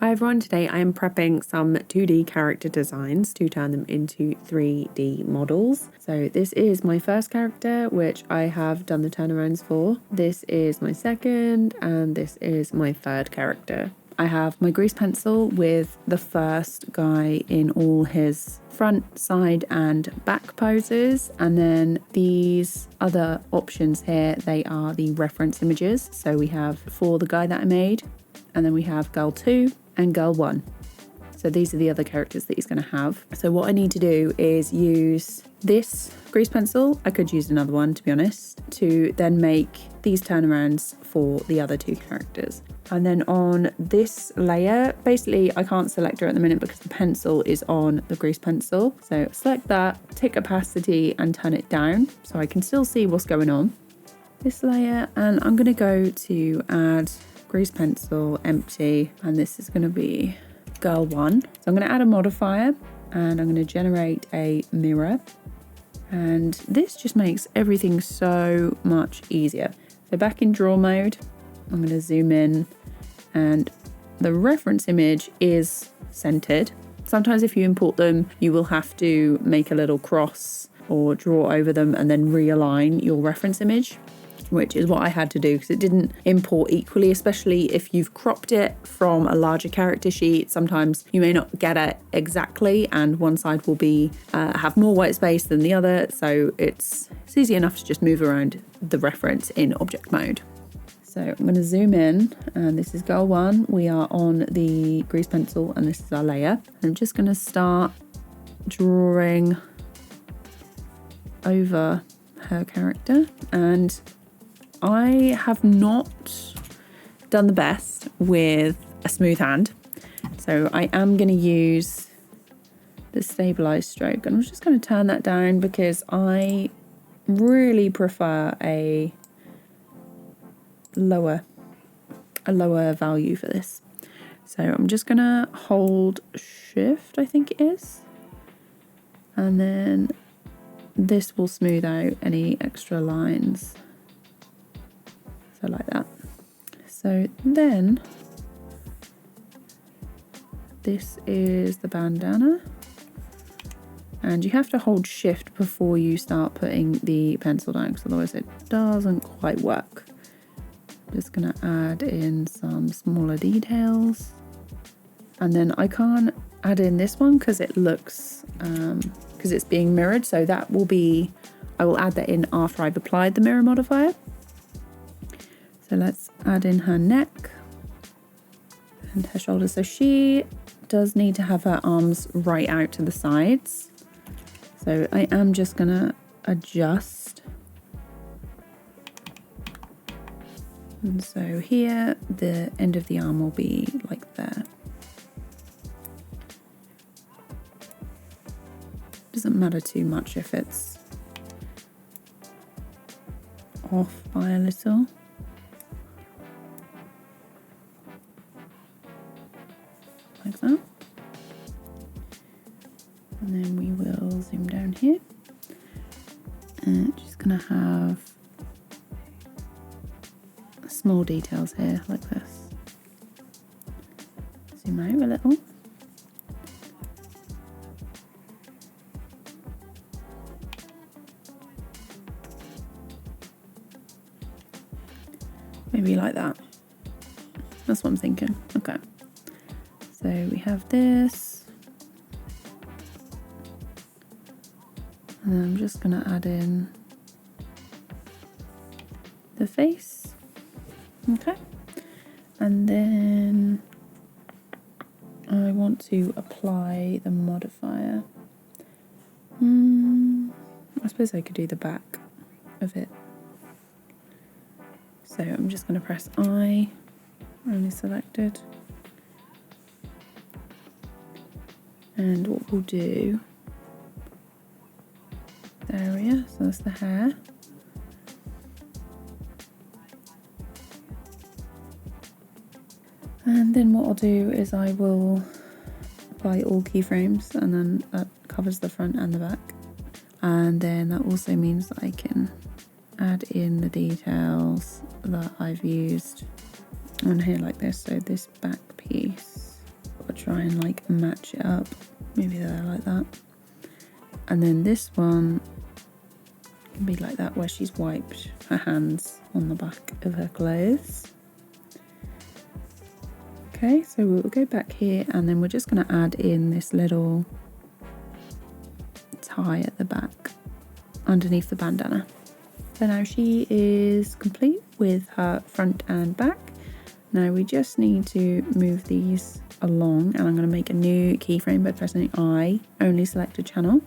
Hi everyone, today I am prepping some 2D character designs to turn them into 3D models. So this is my first character, which I have done the turnarounds for. This is my second, and this is my third character. I have my grease pencil with the first guy in all his front, side and back poses, and then these other options here, they are the reference images. So we have for the guy that I made, and then we have girl 2 and girl 1. So these are the other characters that he's going to have. So what I need to do is use this grease pencil, I could use another one to be honest, to then make these turnarounds for the other two characters. And then on this layer, basically I can't select her at the minute because the pencil is on the grease pencil. So select that, take opacity and turn it down so I can still see what's going on. This layer, and I'm going to go to add grease pencil empty, and this is going to be girl 1. So I'm going to add a modifier and I'm going to generate a mirror, and this just makes everything so much easier. So back in draw mode, I'm going to zoom in, and the reference image is centered. Sometimes if you import them, you will have to make a little cross or draw over them and then realign your reference image, which is what I had to do because it didn't import equally, especially if you've cropped it from a larger character sheet. Sometimes you may not get it exactly, and one side will be have more white space than the other, so it's easy enough to just move around the reference in object mode. So I'm going to zoom in, and this is girl 1. We are on the grease pencil and this is our layer. I'm just going to start drawing over her character, and I have not done the best with a smooth hand, so I am going to use the stabilized stroke, and I'm just going to turn that down because I really prefer a lower value for this. So I'm just going to hold shift, I think it is, and then this will smooth out any extra lines. So like that. So then this is the bandana, and you have to hold shift before you start putting the pencil down because otherwise it doesn't quite work. Just gonna add in some smaller details, and then I can't add in this one because it looks because it's being mirrored, so that will be, I will add that in after I've applied the mirror modifier. So let's add in her neck and her shoulders. So she does need to have her arms right out to the sides. So I am just gonna adjust. And so here, the end of the arm will be like there. Doesn't matter too much if it's off by a little. Like that. And then we will zoom down here. And just gonna have small details here like this. Zoom out a little. Maybe like that. That's what I'm thinking. Okay. So we have this, and then I'm just going to add in the face. Okay. And then I want to apply the modifier. I suppose I could do the back of it. So I'm just going to press I, only selected. And what we'll do, there we are, so that's the hair. And then what I'll do is I will apply all keyframes, and then that covers the front and the back. And then that also means that I can add in the details that I've used on here like this. So this back piece try and like match it up. Maybe there like that. And then this one can be like that, where she's wiped her hands on the back of her clothes. Okay, so we'll go back here and then we're just going to add in this little tie at the back underneath the bandana. So now she is complete with her front and back. Now we just need to move these along, and I'm going to make a new keyframe by pressing I, only select a channel,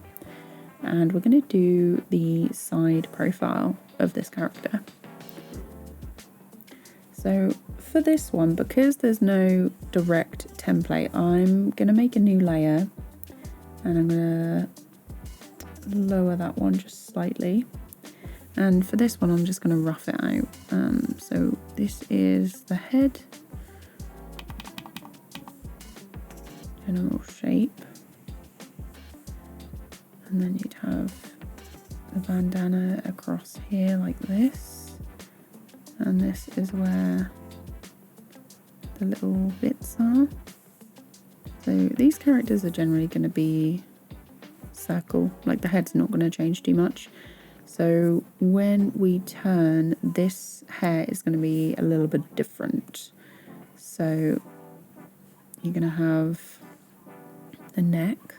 and we're going to do the side profile of this character. So for this one, because there's no direct template, I'm going to make a new layer, and I'm going to lower that one just slightly. And for this one, I'm just going to rough it out. So this is the head, general shape, and then you'd have the bandana across here like this, and this is where the little bits are. So these characters are generally going to be circle, like the head's not going to change too much. So when we turn, this hair is going to be a little bit different. So you're going to have the neck,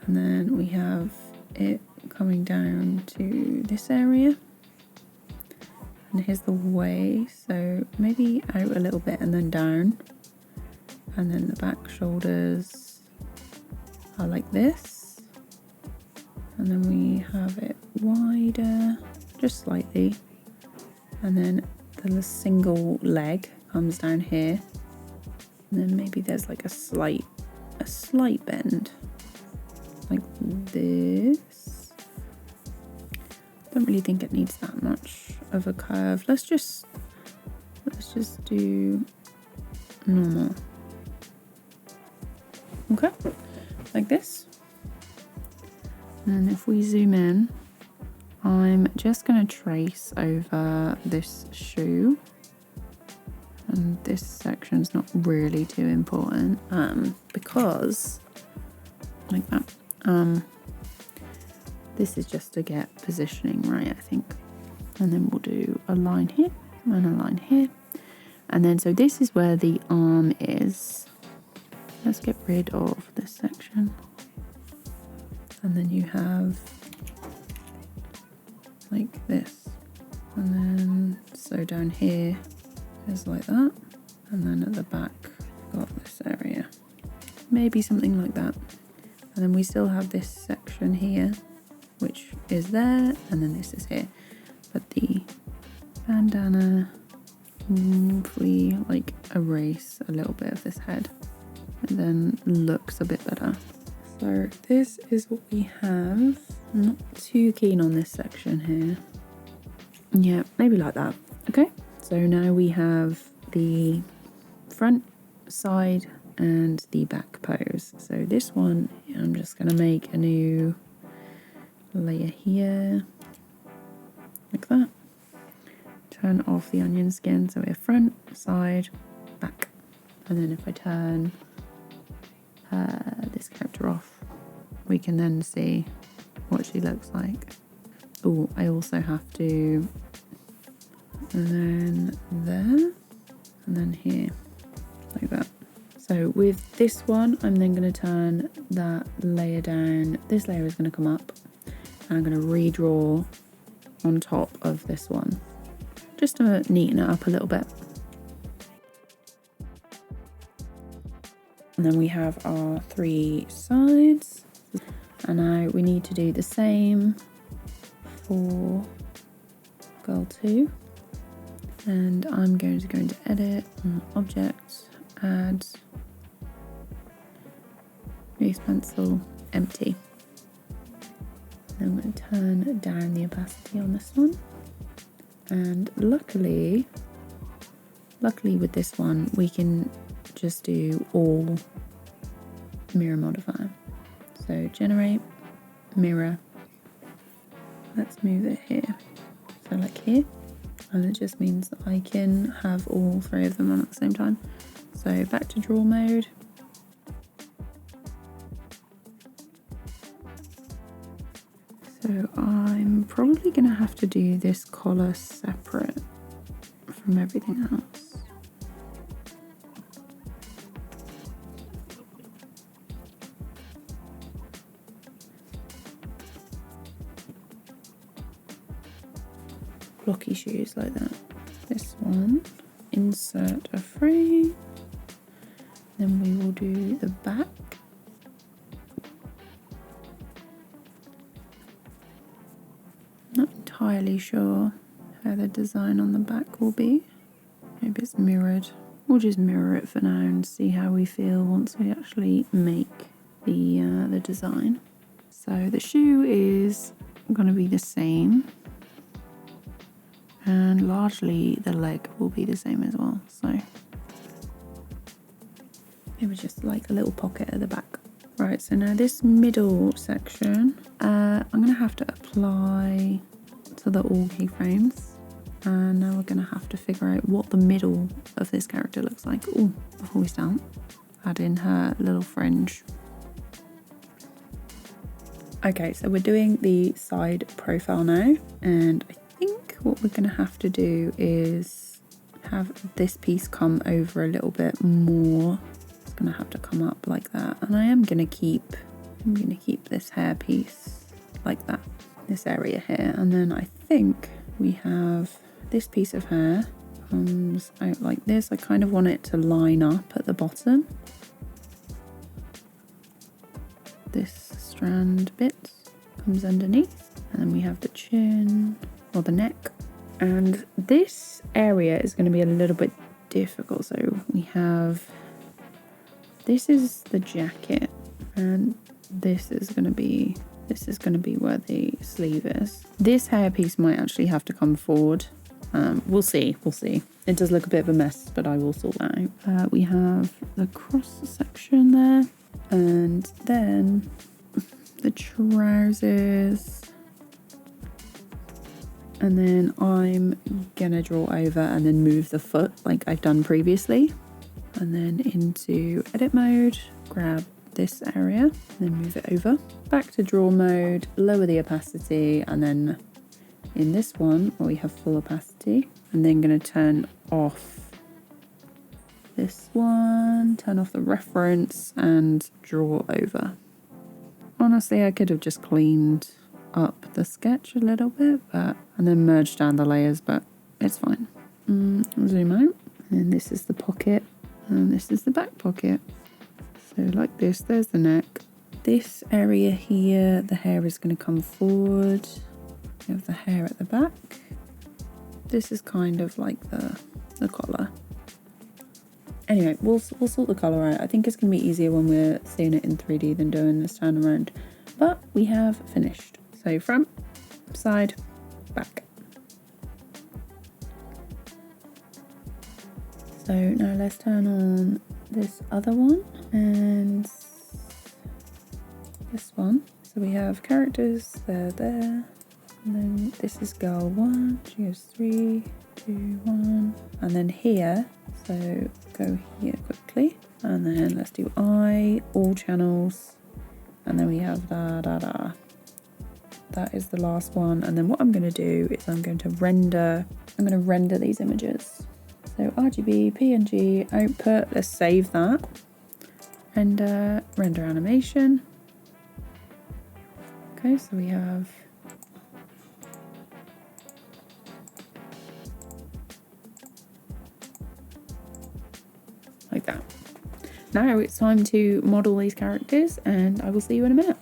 and then we have it coming down to this area, and here's the waist, so maybe out a little bit and then down, and then the back shoulders are like this. And then we have it wider, just slightly. And then the single leg comes down here. And then maybe there's like a slight bend, like this. Don't really think it needs that much of a curve. Let's just do normal. Okay, like this. And if we zoom in, I'm just going to trace over this shoe, and this section's not really too important because like that. This is just to get positioning right, I think. And then we'll do a line here and a line here, and then so this is where the arm is. Let's get rid of this section. And then you have like this, and then so down here is like that, and then at the back got this area, maybe something like that. And then we still have this section here which is there, and then this is here. But the bandana, if we like erase a little bit of this head, it then looks a bit better. So this is what we have. I'm not too keen on this section here. Yeah, maybe like that. Okay, so now we have the front, side, and the back pose. So this one, I'm just going to make a new layer here, like that. Turn off the onion skin, so we have front, side, back. And then if I turn this character off, we can then see what she looks like. Oh, I also have to, and then there, and then here, like that. So with this one, I'm then going to turn that layer down. This layer is going to come up, and I'm going to redraw on top of this one, just to neaten it up a little bit. And then we have our 3 sides, and now we need to do the same for girl 2. And I'm going to go into edit, object, add, base pencil, empty. And I'm going to turn down the opacity on this one. And luckily with this one, we can just do all mirror modifier. So generate, mirror. Let's move it here. So like here. And it just means that I can have all 3 of them on at the same time. So back to draw mode. So I'm probably going to have to do this collar separate from everything else. Blocky shoes like that. This one, insert a frame. Then we will do the back. Not entirely sure how the design on the back will be. Maybe it's mirrored. We'll just mirror it for now and see how we feel once we actually make the design. So the shoe is going to be the same. And largely the leg will be the same as well. So it was just like a little pocket at the back. Right, so now this middle section, I'm going to have to apply to the all keyframes. And now we're going to have to figure out what the middle of this character looks like. Oh, before we start, add in her little fringe. Okay, so we're doing the side profile now. And I think what we're going to have to do is have this piece come over a little bit more. It's going to have to come up like that. And I'm going to keep this hair piece like that, this area here. And then I think we have this piece of hair comes out like this. I kind of want it to line up at the bottom. This strand bit comes underneath, and then we have the chin or the neck. And this area is going to be a little bit difficult. So we have, this is the jacket, and this is going to be where the sleeve is. This hair piece might actually have to come forward. We'll see. It does look a bit of a mess, but I will sort that out. We have the cross section there, and then the trousers. And then I'm gonna draw over and then move the foot like I've done previously. And then into edit mode, grab this area, and then move it over. Back to draw mode, lower the opacity, and then in this one where we have full opacity, I'm then going to turn off this one, turn off the reference, and draw over. Honestly, I could have just cleaned up the sketch a little bit, and then merged down the layers, but it's fine. Zoom out, and this is the pocket, and this is the back pocket. So like this, there's the neck. This area here, the hair is going to come forward. We have the hair at the back. This is kind of like the collar. Anyway, we'll sort the color out. I think it's going to be easier when we're seeing it in 3D than doing this turnaround. But we have finished. So front, side, back. So now let's turn on this other one and this one. So we have characters, they're there. And then this is girl 1, she goes 3, 2, 1. And then here, so go here quickly. And then let's do I, all channels. And then we have da da da. That is the last one. And then what I'm going to do is I'm going to render these images. So RGB, PNG, output, let's save that. Render animation. Okay, so we have like that. Now it's time to model these characters, and I will see you in a minute.